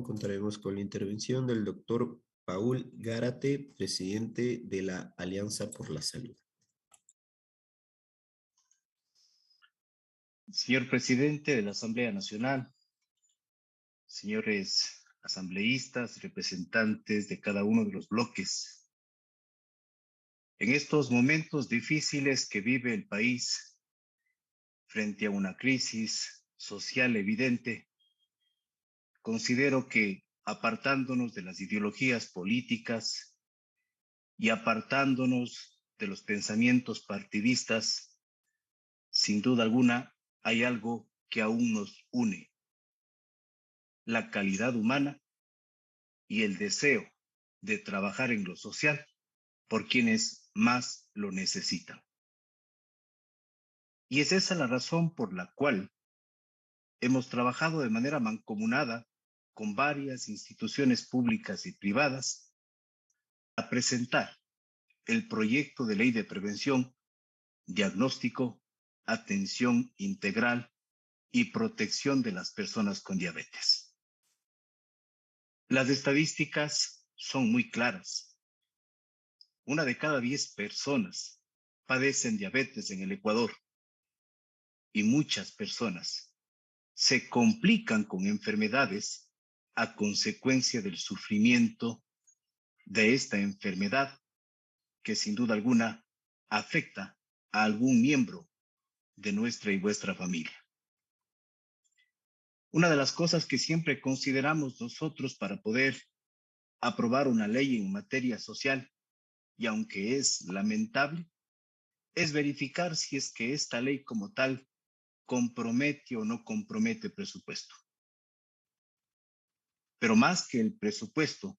continuación contaremos con la intervención del doctor Paul Gárate, presidente de la Alianza por la Salud. Señor presidente de la Asamblea Nacional, señores asambleístas, representantes de cada uno de los bloques, en estos momentos difíciles que vive el país frente a una crisis social evidente, considero que apartándonos de las ideologías políticas y apartándonos de los pensamientos partidistas, sin duda alguna hay algo que aún nos une: la calidad humana y el deseo de trabajar en lo social por quienes más lo necesitan. Y es esa la razón por la cual hemos trabajado de manera mancomunada con varias instituciones públicas y privadas a presentar el proyecto de ley de prevención, diagnóstico, atención integral y protección de las personas con diabetes. Las estadísticas son muy claras. 1 de cada 10 personas padecen diabetes en el Ecuador y muchas personas se complican con enfermedades a consecuencia del sufrimiento de esta enfermedad que sin duda alguna afecta a algún miembro de nuestra y vuestra familia. Una de las cosas que siempre consideramos nosotros para poder aprobar una ley en materia social, y aunque es lamentable, es verificar si es que esta ley como tal compromete o no compromete presupuesto. Pero más que el presupuesto,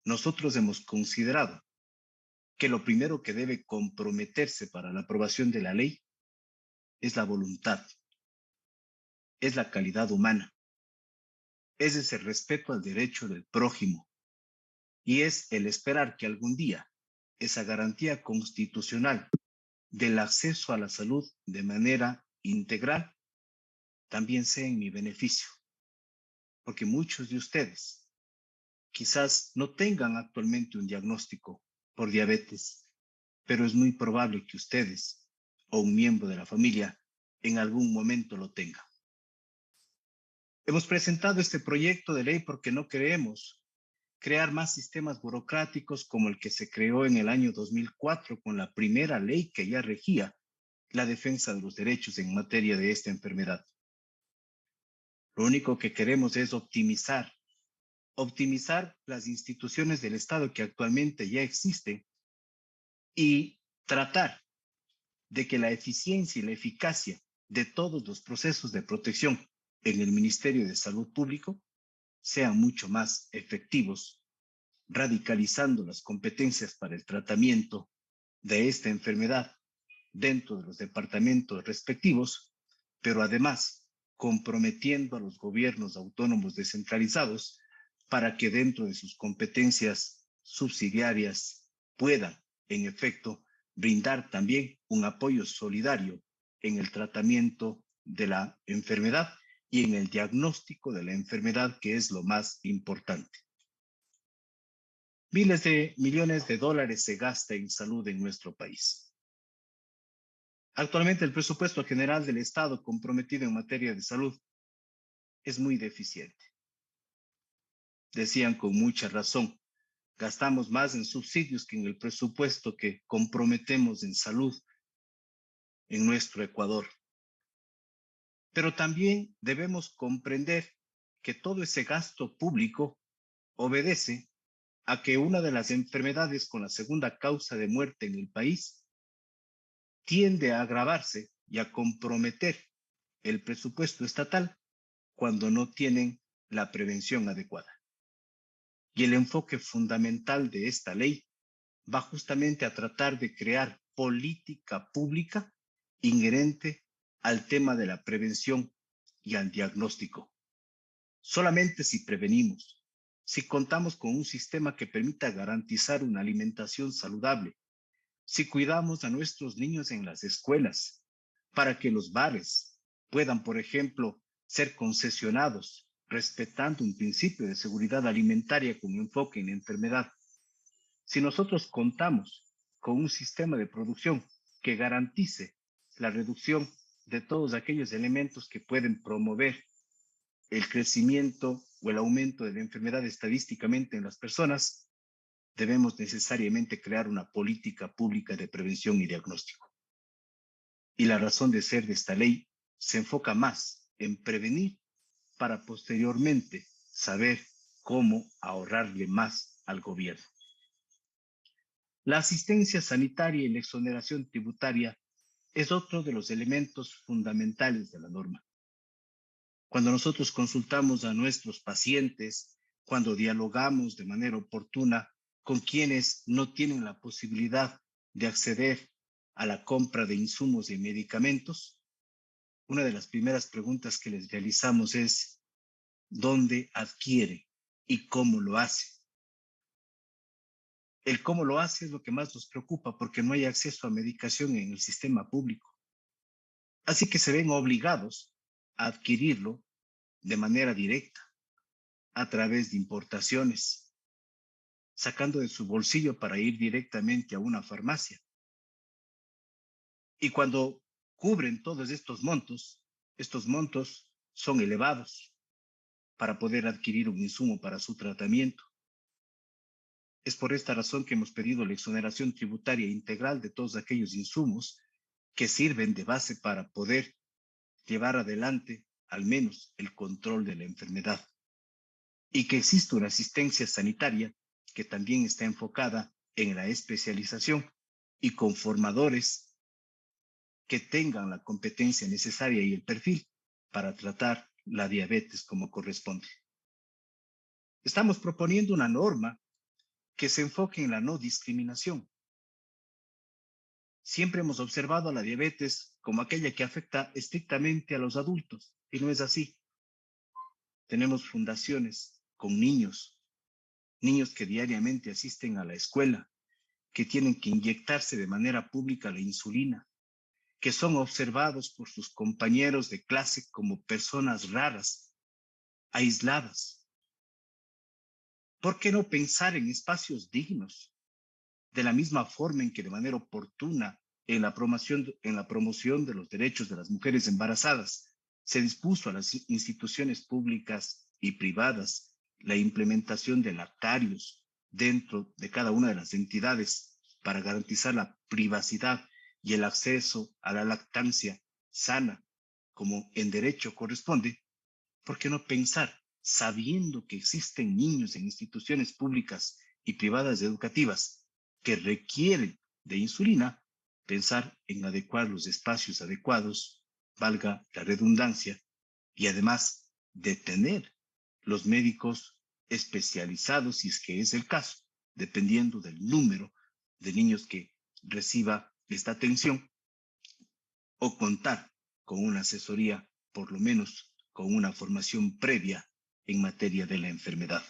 nosotros hemos considerado que lo primero que debe comprometerse para la aprobación de la ley es la voluntad, es la calidad humana, es ese respeto al derecho del prójimo y es el esperar que algún día esa garantía constitucional del acceso a la salud de manera integral también sea en mi beneficio. Porque muchos de ustedes quizás no tengan actualmente un diagnóstico por diabetes, pero es muy probable que ustedes o un miembro de la familia en algún momento lo tenga. Hemos presentado este proyecto de ley porque no queremos crear más sistemas burocráticos como el que se creó en el año 2004 con la primera ley que ya regía la defensa de los derechos en materia de esta enfermedad. Lo único que queremos es optimizar las instituciones del Estado que actualmente ya existen y tratar de que la eficiencia y la eficacia de todos los procesos de protección en el Ministerio de Salud Público sean mucho más efectivos, radicalizando las competencias para el tratamiento de esta enfermedad dentro de los departamentos respectivos, pero además comprometiendo a los gobiernos autónomos descentralizados para que dentro de sus competencias subsidiarias puedan, en efecto, brindar también un apoyo solidario en el tratamiento de la enfermedad y en el diagnóstico de la enfermedad, que es lo más importante. Miles de millones de dólares se gasta en salud en nuestro país. Actualmente el presupuesto general del Estado comprometido en materia de salud es muy deficiente. Decían con mucha razón, gastamos más en subsidios que en el presupuesto que comprometemos en salud en nuestro Ecuador. Pero también debemos comprender que todo ese gasto público obedece a que una de las enfermedades con la segunda causa de muerte en el país tiende a agravarse y a comprometer el presupuesto estatal cuando no tienen la prevención adecuada. Y el enfoque fundamental de esta ley va justamente a tratar de crear política pública inherente al tema de la prevención y al diagnóstico. Solamente si prevenimos, si contamos con un sistema que permita garantizar una alimentación saludable, si cuidamos a nuestros niños en las escuelas, para que los bares puedan, por ejemplo, ser concesionados respetando un principio de seguridad alimentaria con enfoque en la enfermedad. Si nosotros contamos con un sistema de producción que garantice la reducción de todos aquellos elementos que pueden promover el crecimiento o el aumento de la enfermedad estadísticamente en las personas, debemos necesariamente crear una política pública de prevención y diagnóstico. Y la razón de ser de esta ley se enfoca más en prevenir para posteriormente saber cómo ahorrarle más al gobierno. La asistencia sanitaria y la exoneración tributaria es otro de los elementos fundamentales de la norma. Cuando nosotros consultamos a nuestros pacientes, cuando dialogamos de manera oportuna con quienes no tienen la posibilidad de acceder a la compra de insumos y medicamentos, una de las primeras preguntas que les realizamos es: ¿dónde adquiere y cómo lo hace? El cómo lo hace es lo que más nos preocupa, porque no hay acceso a medicación en el sistema público. Así que se ven obligados a adquirirlo de manera directa, a través de importaciones, sacando de su bolsillo para ir directamente a una farmacia. Y cuando cubren todos estos montos son elevados para poder adquirir un insumo para su tratamiento. Es por esta razón que hemos pedido la exoneración tributaria integral de todos aquellos insumos que sirven de base para poder llevar adelante al menos el control de la enfermedad. Y que existe una asistencia sanitaria que también está enfocada en la especialización y con formadores que tengan la competencia necesaria y el perfil para tratar la diabetes como corresponde. Estamos proponiendo una norma que se enfoque en la no discriminación. Siempre hemos observado a la diabetes como aquella que afecta estrictamente a los adultos, y no es así. Tenemos fundaciones con niños que diariamente asisten a la escuela, que tienen que inyectarse de manera pública la insulina, que son observados por sus compañeros de clase como personas raras, aisladas. ¿Por qué no pensar en espacios dignos? De la misma forma en que de manera oportuna en la promoción de los derechos de las mujeres embarazadas se dispuso a las instituciones públicas y privadas la implementación de lactarios dentro de cada una de las entidades para garantizar la privacidad y el acceso a la lactancia sana como en derecho corresponde. ¿Por qué no pensar, sabiendo que existen niños en instituciones públicas y privadas educativas que requieren de insulina, pensar en adecuar los espacios adecuados, valga la redundancia, y además de tener los médicos especializados, si es que es el caso, dependiendo del número de niños que reciba esta atención, o contar con una asesoría, por lo menos con una formación previa en materia de la enfermedad?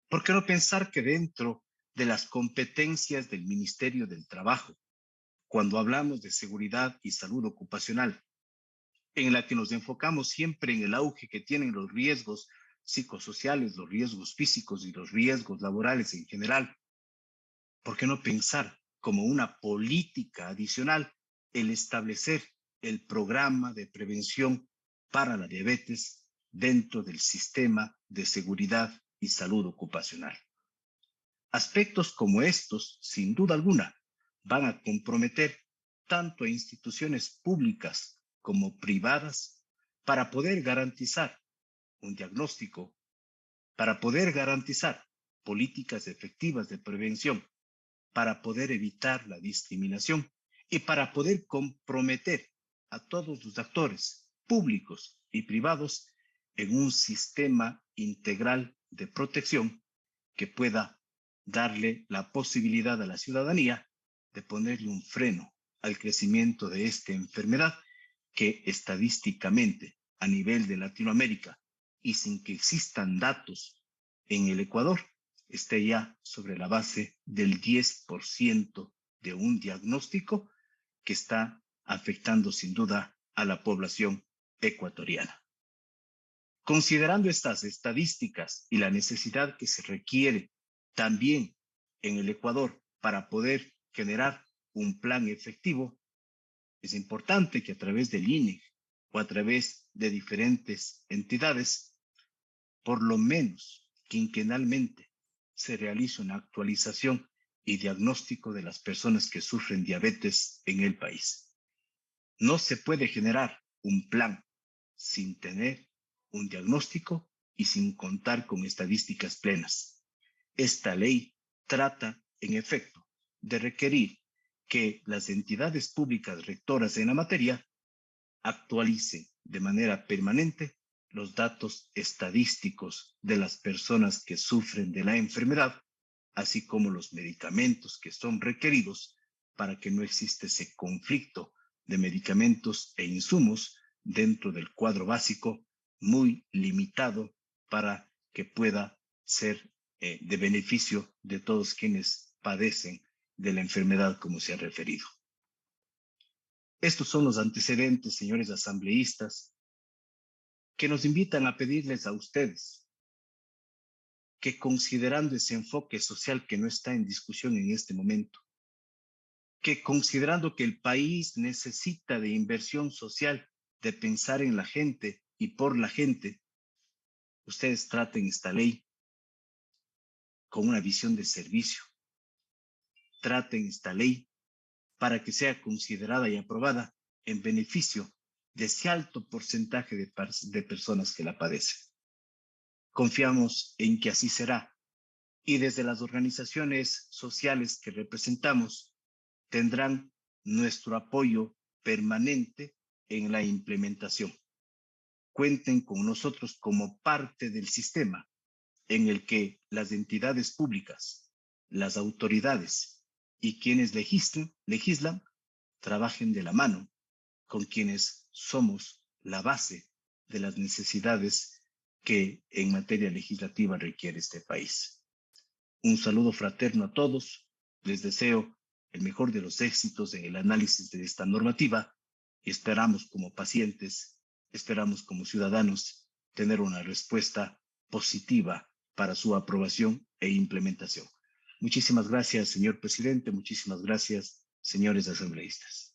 ¿Por qué no pensar que dentro de las competencias del Ministerio del Trabajo, cuando hablamos de seguridad y salud ocupacional, en la que nos enfocamos siempre en el auge que tienen los riesgos psicosociales, los riesgos físicos y los riesgos laborales en general, ¿por qué no pensar como una política adicional el establecer el programa de prevención para la diabetes dentro del sistema de seguridad y salud ocupacional? Aspectos como estos, sin duda alguna, van a comprometer tanto a instituciones públicas como privadas para poder garantizar un diagnóstico, para poder garantizar políticas efectivas de prevención, para poder evitar la discriminación y para poder comprometer a todos los actores públicos y privados en un sistema integral de protección que pueda darle la posibilidad a la ciudadanía de ponerle un freno al crecimiento de esta enfermedad que estadísticamente a nivel de Latinoamérica y sin que existan datos en el Ecuador, esté ya sobre la base del 10% de un diagnóstico que está afectando sin duda a la población ecuatoriana. Considerando estas estadísticas y la necesidad que se requiere también en el Ecuador para poder generar un plan efectivo, es importante que a través del INE o a través de diferentes entidades, por lo menos quinquenalmente, se realice una actualización y diagnóstico de las personas que sufren diabetes en el país. No se puede generar un plan sin tener un diagnóstico y sin contar con estadísticas plenas. Esta ley trata, en efecto, de requerir que las entidades públicas rectoras en la materia actualicen de manera permanente los datos estadísticos de las personas que sufren de la enfermedad, así como los medicamentos que son requeridos para que no exista ese conflicto de medicamentos e insumos dentro del cuadro básico muy limitado para que pueda ser de beneficio de todos quienes padecen de la enfermedad como se ha referido. Estos son los antecedentes, señores asambleístas, que nos invitan a pedirles a ustedes que, considerando ese enfoque social que no está en discusión en este momento, que considerando que el país necesita de inversión social, de pensar en la gente y por la gente, ustedes traten esta ley con una visión de servicio. Traten esta ley para que sea considerada y aprobada en beneficio de ese alto porcentaje de personas que la padecen. Confiamos en que así será y desde las organizaciones sociales que representamos tendrán nuestro apoyo permanente en la implementación. Cuenten con nosotros como parte del sistema en el que las entidades públicas, las autoridades y quienes legislan trabajen de la mano con quienes somos la base de las necesidades que en materia legislativa requiere este país. Un saludo fraterno a todos. Les deseo el mejor de los éxitos en el análisis de esta normativa y esperamos como pacientes, esperamos como ciudadanos tener una respuesta positiva para su aprobación e implementación. Muchísimas gracias, señor presidente. Muchísimas gracias, señores asambleístas.